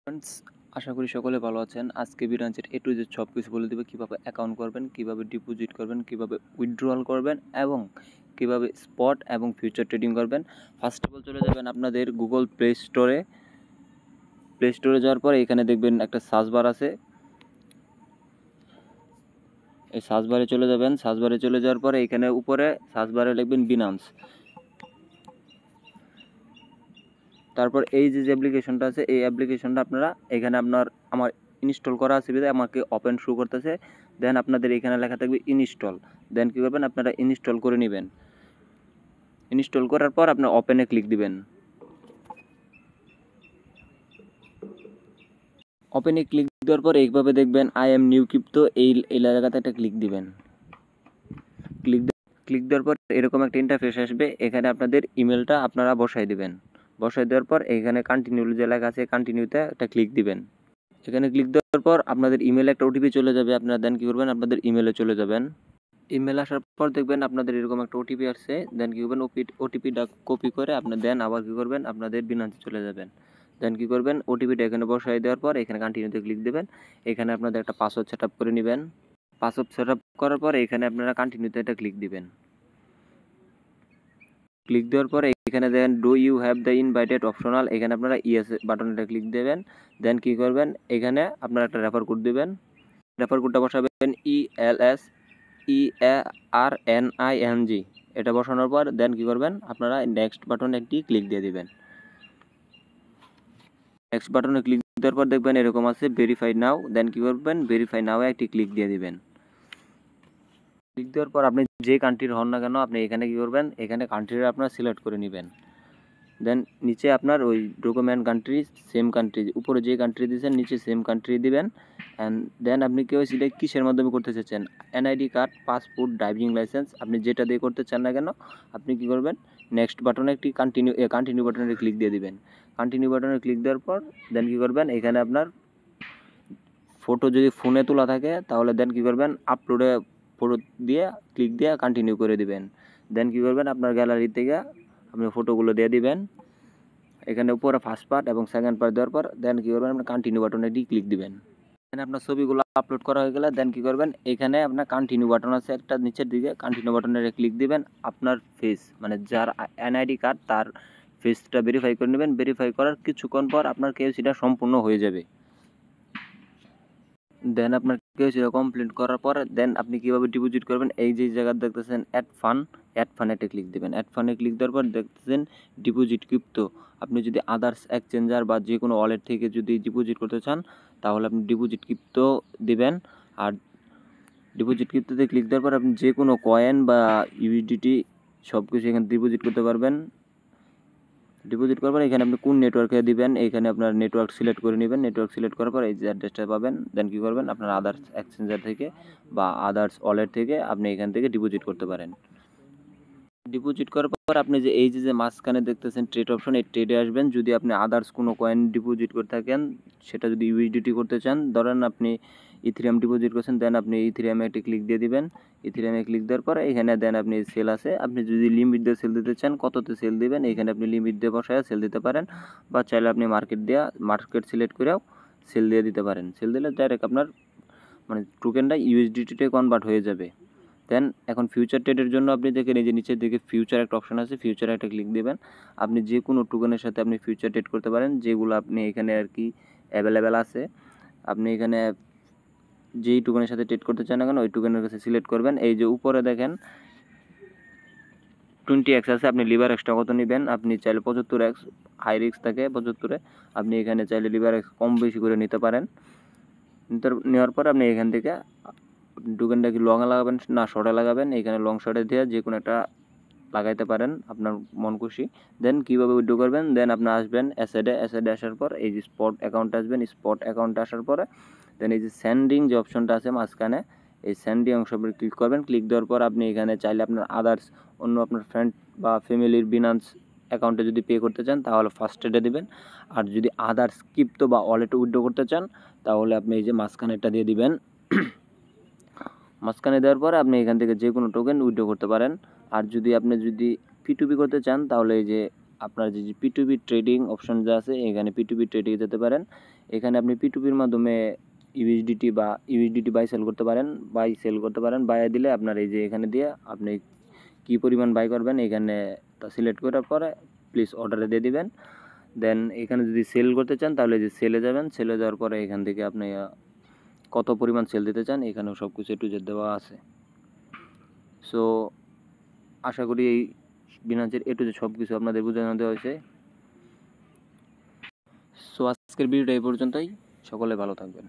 Friends, আশা করি সকলে ভালো আছেন। আজকে বিরাঞ্চের A to Z সবকিছু বলে দেবে, কিভাবে অ্যাকাউন্ট করবেন, কিভাবে ডিপোজিট করবেন, কিভাবে উইথড্রয়াল করবেন এবং কিভাবে স্পট এবং ফিউচার ট্রেডিং করবেন। ফার্স্ট অফ অল চলে যাবেন আপনাদের গুগল প্লে স্টোরে। যাওয়ার পর এখানে দেখবেন একটা সার্চ বার আছে। এই সার্চ বারে চলে যাবেন। সার্চ বারে চলে যাওয়ার পরে এখানে উপরে সার্চ বারে লিখবেন বিনান্স। তারপর এই যে অ্যাপ্লিকেশনটা আছে, এই অ্যাপ্লিকেশনটা আপনারা এখানে আমার ইনস্টল করা আছে বিধায় আমাকে ওপেন শো করতেছে। দেন আপনাদের এখানে লেখা থাকবে ইনস্টল। দেন কী করবেন, আপনারা ইনস্টল করে নেবেন। ইনস্টল করার পর আপনার ওপেনে ক্লিক দিবেন। ওপেনে ক্লিক দেওয়ার পর এইভাবে দেখবেন আই এম নিউ ক্রিপ্টো, এই জায়গাতে একটা ক্লিক দিবেন। ক্লিক দেওয়ার পর এরকম একটা ইন্টারফেস আসবে। এখানে আপনাদের ইমেলটা আপনারা বসাই দিবেন। বসাই দেওয়ার পর এখানে কন্টিনিউ যে লেখা আছে, কন্টিনিউতে একটা ক্লিক দিবেন। এখানে ক্লিক দেওয়ার পর আপনাদের ইমেলে একটা ওটিপি চলে যাবে। আপনারা দেন কী করবেন, আপনাদের ইমেলে চলে যাবেন। ইমেল আসার পর দেখবেন আপনাদের এরকম একটা ওটিপি আসছে। দেন কী করবেন, ওটিপিটা কপি করে আপনি দেন আবার কী করবেন, আপনাদের বিনান্সে চলে যাবেন। দেন কী করবেন, ওটিপিটা এখানে বসাই দেওয়ার পর এখানে কন্টিনিউতে ক্লিক দেবেন। এখানে আপনাদের একটা পাসওয়ার্ড সেট আপ করে নেবেন। পাসওয়ার্ড সেট আপ করার পর এখানে আপনারা কন্টিনিউতে এটা ক্লিক দিবেন। ক্লিক দেওয়ার পরে এখানে then do you have the invited optional, এখানে আপনারা ইয়েস বাটনটা ক্লিক দেবেন। দেন কী করবেন, এখানে আপনারা একটা রেফার কোড দেবেন। রেফার কোডটা বসাবেন ELSEARNING। এটা বসানোর পর দেন কী করবেন, আপনারা নেক্সট বাটনে একটি ক্লিক দিয়ে দিবেন। নেক্সট বাটনে ক্লিক দেওয়ার পর দেখবেন এরকম আছে ভেরিফাই নাও। দেন কী করবেন, ভেরিফাই নাও একটি ক্লিক দিয়ে দিবেন। ক্লিক দেওয়ার পর আপনি যে কান্ট্রির হন না কেন, আপনি এখানে কী করবেন, এখানে কান্ট্রিটা আপনার সিলেক্ট করে নেবেন। দেন নিচে আপনার ওই ডকুমেন্ট কান্ট্রি, সেম কান্ট্রি, উপরে যে কান্ট্রি দিয়েছেন নিচে সেম কান্ট্রি দিবেন। অ্যান্ড দেন আপনি কেওয়াইসিটা কিসের মাধ্যমে করতে চাচ্ছেন, NID card, passport, driving licence, আপনি যেটা দিয়ে করতে চান না কেন আপনি কী করবেন, নেক্সট বাটনে একটি কন্টিনিউ বাটনে ক্লিক দিয়ে দিবেন। কন্টিনিউ বাটনে ক্লিক দেওয়ার পর দেন কী করবেন, এখানে আপনার ফটো যদি ফোনে তোলা থাকে তাহলে দেন কী করবেন, আপলোডে ফটো দিয়ে ক্লিক দিয়ে কন্টিনিউ করে দিবেন। দেন কী করবেন, আপনার গ্যালারি থেকে আপনি ফটোগুলো দিয়ে দিবেন। এখানে উপরে ফার্স্ট পার্ট এবং সেকেন্ড পার্ট দেওয়ার পর দেন কী করবেন, আপনার কন্টিনিউ বাটনে ক্লিক দিবেন। এখানে আপনার ছবিগুলো আপলোড করা হয়ে গেলে দেন কী করবেন, এখানে আপনার কন্টিনিউ বাটন আছে একটা নিচের দিকে, কন্টিনিউ বাটনে ক্লিক দিবেন। আপনার ফেস মানে যার এনআইডি কার্ড তার ফেসটা ভেরিফাই করে নেবেন। ভেরিফাই করার কিছুক্ষণ পর আপনার কেওয়াইসিটা সম্পূর্ণ হয়ে যাবে। দেন আপনার কেওয়াইসিটা কমপ্লিট করার পর দেন আপনি কীভাবে ডিপোজিট করবেন, এই যে জায়গা দেখতেছেন অ্যাড ফান্ডে ক্লিক দেবেন। অ্যাড ফান্ডে ক্লিক দেওয়ার পর দেখতেছেন ডিপোজিট ক্রিপ্টো। আপনি যদি আদার্স এক্সচেঞ্জার বা যে কোনো ওয়ালেট থেকে যদি ডিপোজিট করতে চান তাহলে আপনি ডিপোজিট ক্রিপ্টো দিবেন। আর ডিপোজিট ক্রিপ্টোতে ক্লিক দেওয়ার পর আপনি যে কোনো কয়েন বা ইউএসডিটি সব কিছু এখানে ডিপোজিট করতে পারবেন। ডিপোজিট করার পর এখানে আপনি কোন নেটওয়ার্কে দিবেন, এখানে আপনার নেটওয়ার্ক সিলেক্ট করে নেবেন। নেটওয়ার্ক সিলেক্ট করার পর এই যে অ্যাড্রেসটা পাবেন। দেন কী করবেন, আপনার আদার্স এক্সচেঞ্জার থেকে বা আদার্স ওয়ালেট থেকে আপনি এখান থেকে ডিপোজিট করতে পারেন। ডিপোজিট করার পর আপনি যে এই যে মাঝখানে দেখতেছেন ট্রেড অপশন, এই ট্রেডে আসবেন। যদি আপনি আদার্স কোনো কয়েন ডিপোজিট করে থাকেন, সেটা যদি ইউএসডিটি করতে চান, ধরেন আপনি ইথেরিয়াম ডিপোজিট করছেন, দেন আপনি ইথেরিয়ামে একটি ক্লিক দিয়ে দিবেন। ইথেরিয়ামে ক্লিক দেওয়ার পরে এখানে দেন আপনি সেল আছে, আপনি যদি লিমিট দিয়ে সেল দিতে চান কততে সেল দিবেন, এখানে আপনি লিমিট দিয়ে বসায় সেল দিতে পারেন বা চাইলে আপনি মার্কেট সিলেক্ট করেও সেল দিয়ে দিতে পারেন। সেল দিলে ডাইরেক্ট আপনার মানে টোকেনটা ইউএসডিটিতে কনভার্ট হয়ে যাবে। দেন এখন ফিউচার ট্রেডের জন্য আপনি দেখেন এই যে নিচের দিকে ফিউচার একটা অপশন আছে, ফিউচারে একটা ক্লিক দেবেন। আপনি যে কোনো টোকেনের সাথে আপনি ফিউচার ট্রেড করতে পারেন, যেগুলো আপনি এখানে আর কি অ্যাভেলেবেল আছে। আপনি এখানে যেই টোকেনের সাথে ট্রেড করতে চান না কেন ওই টোকেনের কাছে সিলেক্ট করবেন। এই যে উপরে দেখেন 20x আছে, আপনি লিভার এক্সটা কত নেবেন, আপনি চাইলে 75x হাই রিস্ক থাকে 75-এ, আপনি এখানে চাইলে লিভার এক্স কম বেশি করে নিতে পারেন। নেওয়ার পর আপনি এখান থেকে টোকেনটা কি লংয়ে লাগাবেন না শর্টে লাগাবেন, এখানে লং শর্টে দিয়ে যে কোনো একটা লাগাইতে পারেন আপনার মন খুশি। দেন কীভাবে উইথড্র করবেন, দেন আপনি আসবেন অ্যাসেডে আসার পর এই যে স্পট অ্যাকাউন্টে আসবেন। স্পট অ্যাকাউন্টে আসার পরে দেন এই যে সেন্ডিং যে অপশনটা আছে মাঝখানে, এই সেন্ডিং অংশ ক্লিক করবেন। ক্লিক দেওয়ার পর আপনি এখানে চাইলে আপনার আদার্স অন্য আপনার ফ্রেন্ড বা ফ্যামিলির বিনান্স অ্যাকাউন্টে যদি পে করতে চান তাহলে ফার্স্ট ট্রেডে দেবেন। আর যদি আদার্স ক্রিপ্টো বা ওয়ালেটে উইথড্র করতে চান তাহলে আপনি এই যে মাঝখানেটা দিয়ে দিবেন। মাঝখানে দেওয়ার পরে আপনি এখান থেকে যে কোনো টোকেন উইথড্র করতে পারেন। আর যদি আপনি যদি P2P করতে চান তাহলে এই যে আপনার যে P2P ট্রেডিং অপশন যা আছে এখানে P2P ট্রেডিংয়ে যেতে পারেন। এখানে আপনি P2Pর মাধ্যমে ইউএসডিটি বাই সেল করতে পারেন, বাই দিলে আপনার এই যে এখানে দিয়ে আপনি কি পরিমাণ বাই করবেন এখানে তা সিলেক্ট করার পরে প্লিজ অর্ডারে দিয়ে দিবেন। দেন এখানে যদি সেল করতে চান তাহলে যে সেলে যাবেন, সেলে যাওয়ার পরে এখান থেকে আপনি কত পরিমাণ সেল দিতে চান এখানেও সব কিছু একটু দেওয়া আছে। সো আশা করি এই বিনান্সের সব কিছু আপনাদের বোঝানো দেওয়া হয়েছে। সো আজকের ভিডিওটা এই পর্যন্তই, সকলে ভালো থাকবেন।